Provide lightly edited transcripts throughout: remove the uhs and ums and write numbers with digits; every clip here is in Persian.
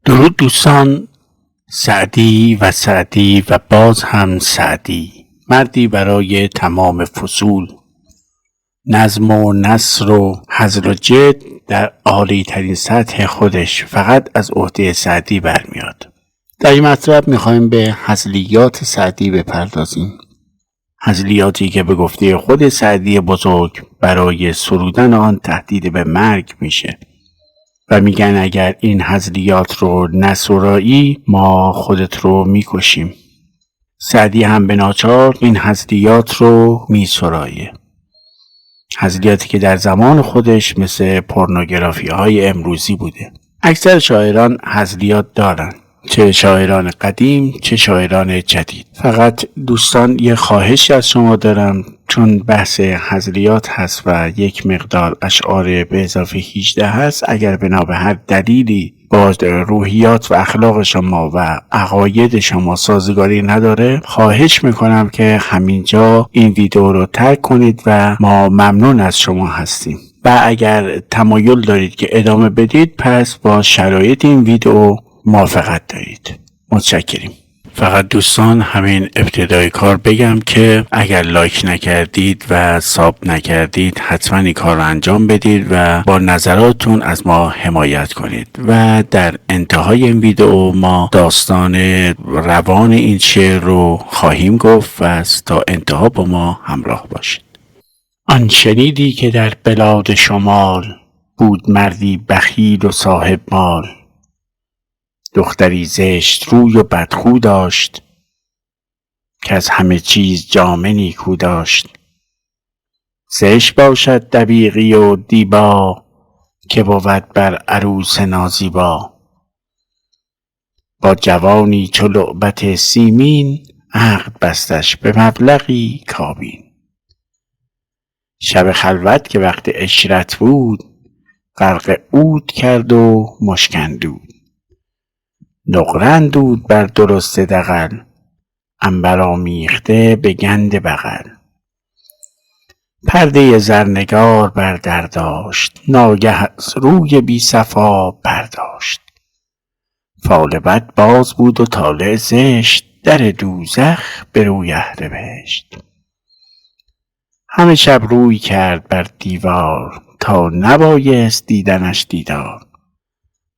درود دوستان. سعدی و باز هم سعدی، مردی برای تمام فصول، نظم و نثر و هزل و جد در عالی ترین سطح خودش فقط از عهده سعدی برمیاد. در این مطلب میخوایم به هزلیات سعدی بپردازیم، هزلیاتی که به گفته خود سعدی بزرگ برای سرودن آن تهدید به مرگ میشه و میگن اگر این هزلیات رو نسرایی ما خودت رو میکشیم. سعدی هم به ناچار این هزلیات رو میسرایه، هزلیاتی که در زمان خودش مثل پورنوگرافی های امروزی بوده. اکثر شاعران هزلیات دارن، چه شاعران قدیم چه شاعران جدید. فقط دوستان یه خواهشی از شما دارم، چون بحث هزلیات هست و یک مقدار اشعار به اضافه 18 هست، اگر بنا به هر دلیلی با روحیات و اخلاق شما و عقاید شما سازگاری نداره، خواهش میکنم که همینجا این ویدیو رو ترک کنید و ما ممنون از شما هستیم. و اگر تمایل دارید که ادامه بدید پس با شرایط این ویدیو موافقت دارید. متشکریم. فقط دوستان همین ابتدای کار بگم که اگر لایک نکردید و ساب نکردید حتما این کار رو انجام بدید و با نظراتون از ما حمایت کنید. و در انتهای این ویدیو ما داستان روان این شعر رو خواهیم گفت و تا انتها با ما همراه باشید. آن شنیدی که در بلاد شمال بود مردی بخیل و صاحب مال، دختری زشت روی و بدخو داشت که از همه چیز جامه نیکو داشت. زشت باشد دبیقی و دیبا که بود بر عروس نازیبا. با جوانی چو لعبت سیمین عقد بستش به مبلغی کابین. شب خلوت که وقت عشرت بود غرق عود کرد و مشک دود. نقره اندود بر درست دغل عنبر آمیخته به گند بغل. پرده زرنگار بر در داشت ناگه از روی بی صفا برداشت. فال بد باز بود و طالع زشت در دوزخ به روی اهل بهشت. همه شب روی کرد بر دیوار تا نبایست دیدنش دیدار.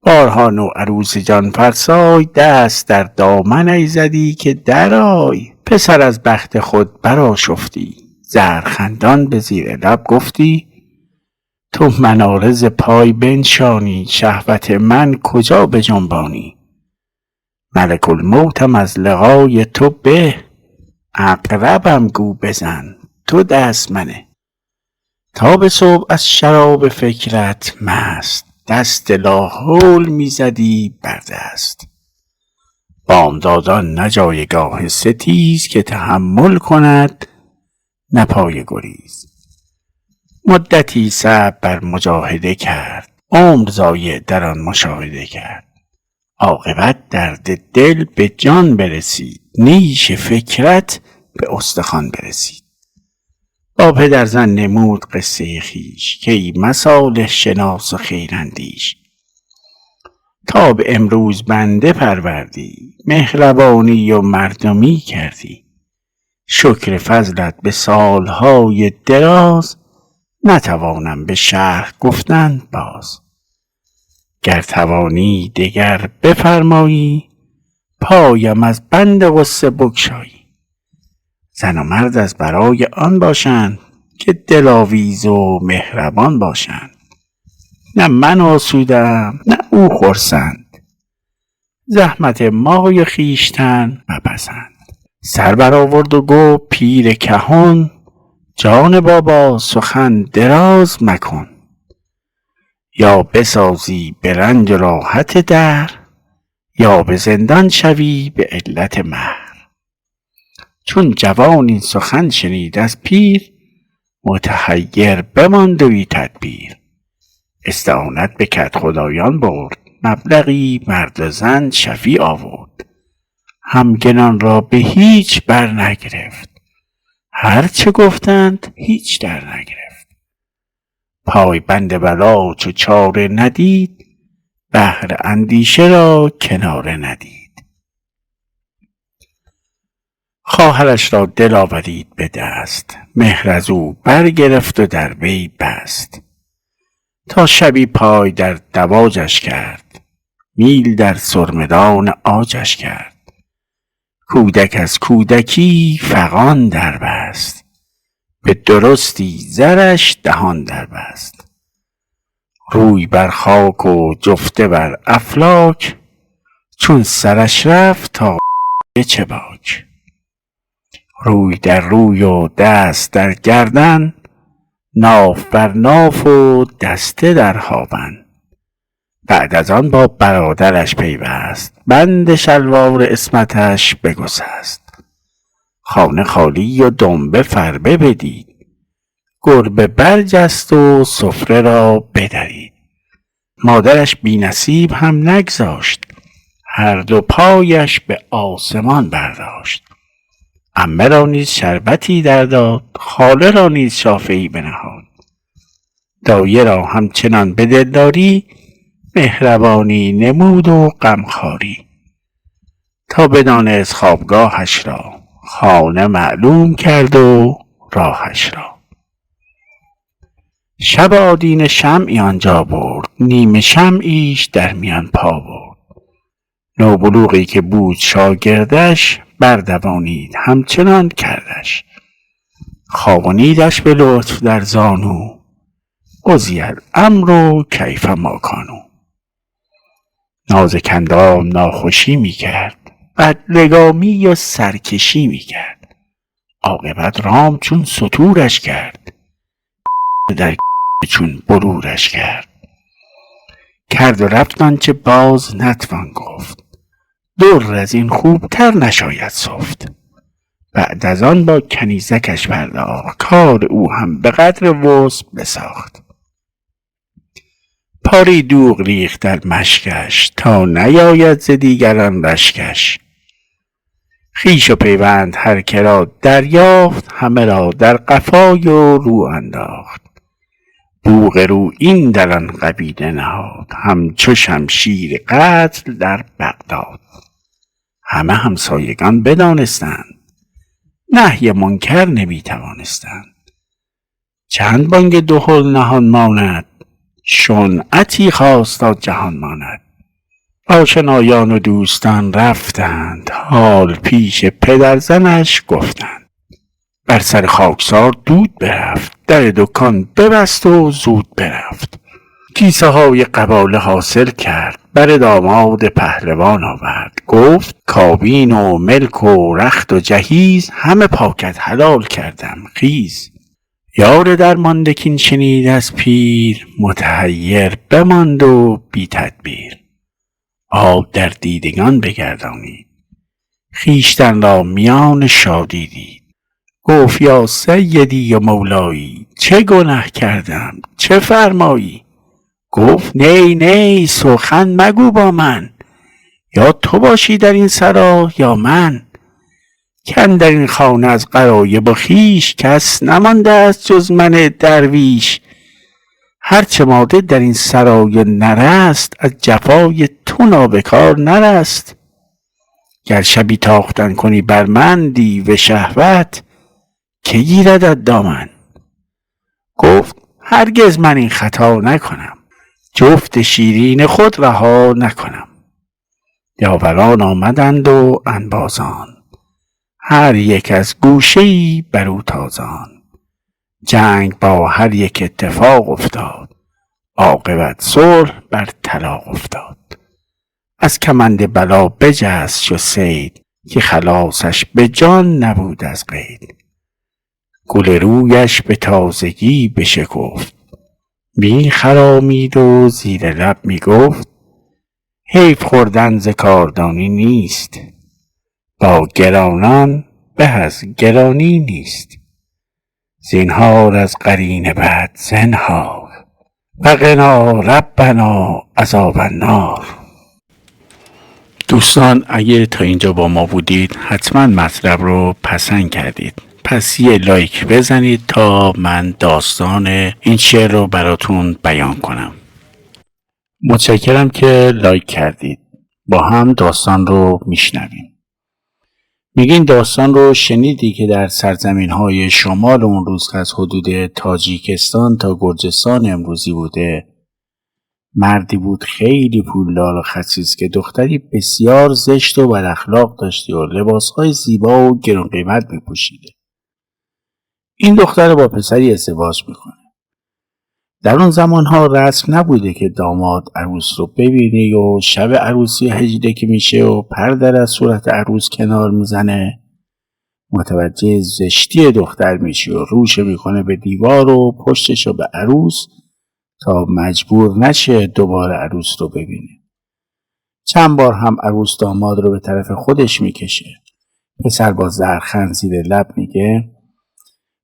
بارها نوعروس جان فرسای دست در دامن ایزدی که درآی. پسر از بخت خود برآشفتی زهرخندان به زیر لب گفتی. تو مناره ز پای بنشانی شهوت من کجا بجنبانی. ملک الموتم از لقای تو به عقربم گو بزن تو دست منه. تا به صبح از شراب فکرت مست دست لاحول میزدی بر دست. بامدادان نه جایگاه ستیز که تحمل کند نه پای گریز. مدتی صبر بر مجاهده کرد عمر ضایع در آن مشاهده کرد. عاقبت درد دل به جان برسید نیش فکرت به استخوان برسید. با پدرزن نمود قصه خویش که ای مصالح شناس و خیراندیش. تا به امروز بنده پروردی مهربانی و مردمی کردی. شکر فضلت به سالهای دراز نتوانم به شرح گفتن باز. گر توانی دگر بفرمایی پایم از بند غصه بگشایی. زن و مرد از برای آن باشند که دلاویز و مهربان باشند. نه من آسودم نه او خرسند زحمت مای خویشتن مپسند. سر برآورد و گفت پیر کهن جان بابا سخن دراز مکن. یا بسازی به رنج و راحت دهر یا به زندان شوی به علت مهر. چون جوان این سخن شنید از پیر متحیر بماند و بی تدبیر. استعانت به کدخدایان برد مبلغی مرد و زن شفیع آورد. همگنان را به هیچ بر نگرفت هرچه گفتند هیچ در نگرفت. پای بند بلا چو چاره ندید بحر اندیشه را کناره ندید. خواهرش را دل آورید به دست، مهر از او برگرفت و در وی بست. تا شبی پای در دواجش کرد، میل در سرمدان عاجش کرد. کودک از کودکی فغان در بست، به درستی زرش دهان در بست. روی بر خاک و جفته بر افلاک، چون سرش رفت تا چه باک. روی در روی و دست در گردن، ناف بر ناف و دسته در هاون. بعد از آن با برادرش پیوست، بند شلوار عصمتش بگسست. خانه خالی و دنبه فربه بدید، گربه برجست و سفره را بدرید. مادرش بی نصیب هم نگذاشت، هر دو پایش به آسمان برداشت. عمه را نیز شربتی در داد، خاله را نیز شافه‌ای بنهاد. دایه را همچنان به دلداری، مهربانی نمود و غمخواری. تا بدانست خوابگاهش را، خانه معلوم کرد و راهش را. شب آدینه شمعی آنجا برد، نیمه شمعیش در میان پا برد. نوبلوغی که بود شاگردش، بردوانید همچنان کردش. خوابانیدش به لطف در زانو، قضی الامر کیف ما کانوا. نازک اندام ناخوشی میکرد، بدلگامی و سرکشی میکرد. عاقبت رام چون ستورش کرد، در چون برورش کرد. کرد و رفت آنچه باز نتوان گفت، در از این خوبتر نشاید سفت. بعد از آن با کنیزکش پرداخت، کار او هم به قدر وسع بساخت. پاره دوغ ریخت در مشکش، تا نیاید ز دیگران رشکش. خویش و پیوند هر که را دریافت، همه را در قفای و رو انداخت. بوق رو این در آن قبیله نهاد، همچو شمشیر قتل در بغداد. همه همسایگان بدانستند، نهی منکر نمی توانستند. چند بانگ دهل نهان ماند، شنعتی خواست تا جهان ماند. آشنایان و دوستان رفتند، حال پیش پدرزنش گفتند. بر سر خاکسار دود برفت، در دکان ببست و زود برفت. کیسه های قباله حاصل کرد، بر داماد پهلوان آورد. گفت کابین و ملک و رخت و جهیز، همه پاکت حلال کردم خیز. یار درمانده کین شنید از پیر، متحیر بماند و بی تدبیر. آب در دیدگان بگردانید، خویشتن را میان شادی دید. گفت یا سیدی و مولایی، چه گنه کردم چه فرمایی؟ گفت نی نی سخن مگو با من، یا تو باشی در این سرا یا من. کاندر این خانه از غرایب و خویش، کس نمانده است جز من درویش. هرچه ماده در این سرای نرست، از جفای تو نابکار نرست. گر شبی تاختن کنی بر من دیو شهوت، که گیردت دامن؟ گفت هرگز من این خطا نکنم، جفت شیرین خود رها نکنم. یاوران آمدند و انبازان، هر یک از گوشه‌ای بر او تازان. جنگ با هر یک اتفاق افتاد، عاقبت صلح بر طلاق افتاد. از کمند بلا بجست شد صید، که خلاصش به جان نبود از قید. گل رویش به تازگی بشکفت، می خرامید و زیر لب می گفت. حیف خوردن ز کاردانی نیست، با گرانان به از گرانی نیست. زینهار از قرین بد زنهار، وقنا ربنا عذاب النار. دوستان اگه تا اینجا با ما بودید، حتما مطلب رو پسند کردید. پس یه لایک بزنید تا من داستان این شعر رو براتون بیان کنم. متشکرم که لایک کردید. با هم داستان رو میشنویم. میگین داستان رو شنیدی که در سرزمین‌های شمال اون روز که از حدود تاجیکستان تا گرجستان امروزی بوده، مردی بود خیلی پولدار و خسیس که دختری بسیار زشت و بد اخلاق داشتی و لباسهای زیبا و گران قیمت میپوشیده. این دختر با پسری ازدواج میکنه. در اون زمانها رسم نبوده که داماد عروس رو ببینه و شب عروسی هجده که میشه و پرده از صورت عروس کنار میزنه، متوجه زشتی دختر میشه و روش میکنه به دیوار و پشتش رو به عروس تا مجبور نشه دوباره عروس رو ببینه. چند بار هم عروس داماد رو به طرف خودش میکشه. پسر با زرخند زیر لب میگه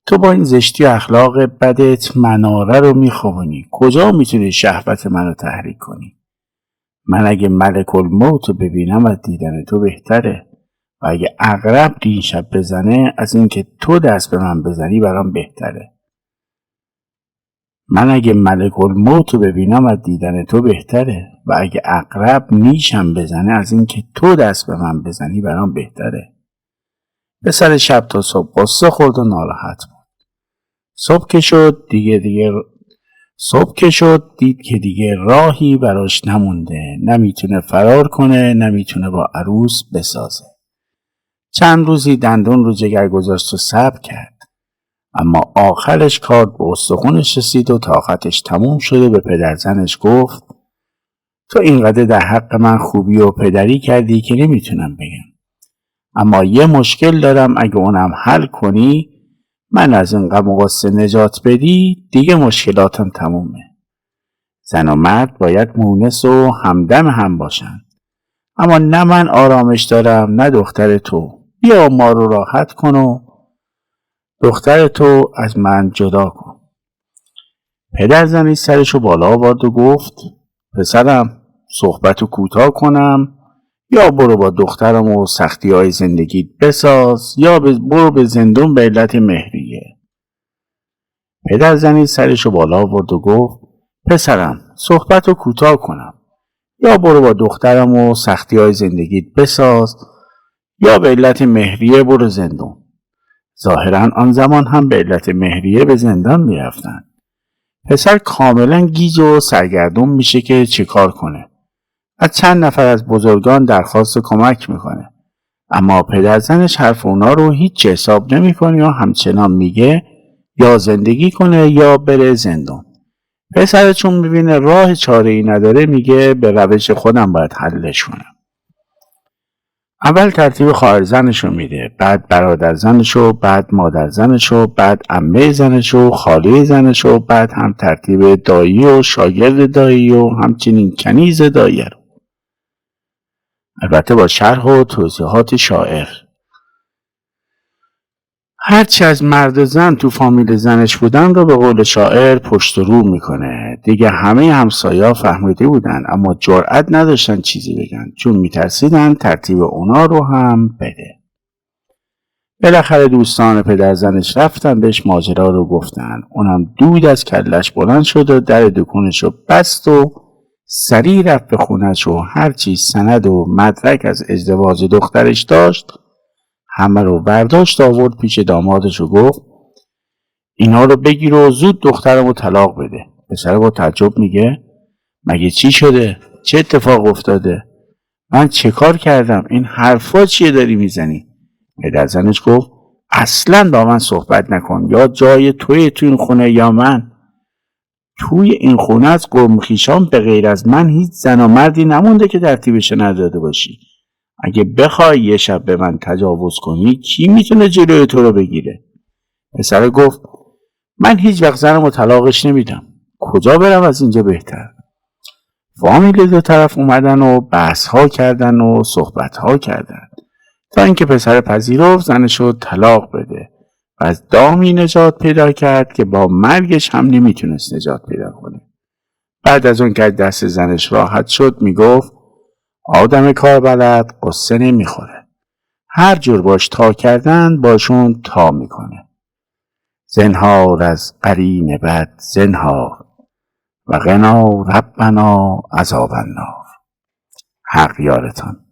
تو با این زشتی و اخلاق بدت مناره رو میخوانی. کجا میتونی شهوت منو تحریک کنی؟ من اگه ملک الموت رو ببینم از دیدن تو بهتره و اگه عقرب این شب بزنه از اینکه تو دست به من بزنی برام بهتره. من اگه ملک الموت رو ببینم از دیدن تو بهتره و اگه عقرب نیشم بزنه از اینکه تو دست به من بزنی برام بهتره. پسر شب تا صبح قصه خورد و ناراحت بود. صبح که شد دید که دیگه راهی براش نمونده. نمیتونه فرار کنه، نمیتونه با عروس بسازه. چند روزی دندون رو جگر گذاشت و صبر کرد. اما آخرش کار به استخونش رسید و طاقتش تموم شده به پدرزنش گفت تو اینقدر در حق من خوبی و پدری کردی که نمیتونم بگم. اما یه مشکل دارم، اگه اونم حل کنی، من از این غم و غصه نجات بدی، دیگه مشکلاتم تمومه. زن و مرد باید مونس و همدم هم باشن. اما نه من آرامش دارم نه دختر تو. بیا ما رو راحت کن و دختر تو از من جدا کن. پدر زنی سرشو بالا آورد و گفت پسرم صحبتو کوتاه کنم یا برو با دخترم و سختی های زندگیت بساز یا برو به زندون به علت مهریه. پدر زنی سرشو بالا آورد و گفت پسرم صحبتو کوتاه کنم یا برو با دخترم و سختی های زندگیت بساز یا به علت مهریه برو زندون. ظاهرا آن زمان هم به علت مهریه به زندان میرفتن. پسر کاملا گیج و سرگردون میشه که چه کار کنه. از چند نفر از بزرگان درخواست کمک میکنه. اما پدرزنش حرف اونا رو هیچ حساب نمیکنه و همچنان میگه یا زندگی کنه یا بره زندان. پسر چون میبینه راه چاره ای نداره میگه به روش خودم باید حلش کنم. اول ترتیب خواهر زنشو میده، بعد برادر زنشو، بعد مادر زنشو، بعد عمه زنشو، خاله زنشو، بعد هم ترتیب دایی و شاگرد دایی و همچنین کنیز دایی رو. البته با شرح و توضیحات شاعر. هرچی از مرد و زن تو فامیل زنش بودن رو به قول شاعر پشت و رو میکنه. دیگه همه همسایا فهمیده بودن اما جرأت نداشتن چیزی بگن چون میترسیدن ترتیب اونا رو هم بده. بالاخره دوستان پدر زنش رفتن بهش ماجرا رو گفتن. اونم دود از کلش بلند شد و در دکونش رو بست و سریع رفت به خونش و هرچی سند و مدرک از ازدواج دخترش داشت همه رو برداشت آورد پیش دامادش و گفت اینا رو بگیر و زود دخترمو طلاق بده. پسر با تعجب میگه مگه چی شده؟ چه اتفاق افتاده؟ من چه کار کردم؟ این حرفا چیه داری میزنی؟ پدر زنش گفت اصلا با من صحبت نکن. یا جای توی تو این خونه یا من. توی این خونه از قوم خویشان به غیر از من هیچ زن و مردی نمونده که ترتیبش نداده باشی. اگه بخوای یه شب به من تجاوز کنی کی میتونه جلوی تو رو بگیره؟ پسر گفت من هیچ وقت زنمو طلاقش نمیدم. کجا برم از اینجا بهتر؟ فامیل دو طرف اومدن و بحث ها کردن و صحبت ها کردن تا اینکه پسر پذیرفت زنشو طلاق بده و از دامی نجات پیدا کرد که با مرگش هم نمیتونست نجات پیدا کنه. بعد از اون که دست زنش راحت شد میگفت آدم کار بلد قصه نمیخوره. هر جور باش تا کردن باشون تا میکنه. زنهار از قرین بد زنهار و قنا ربنا عذاب النار. حق یارتان.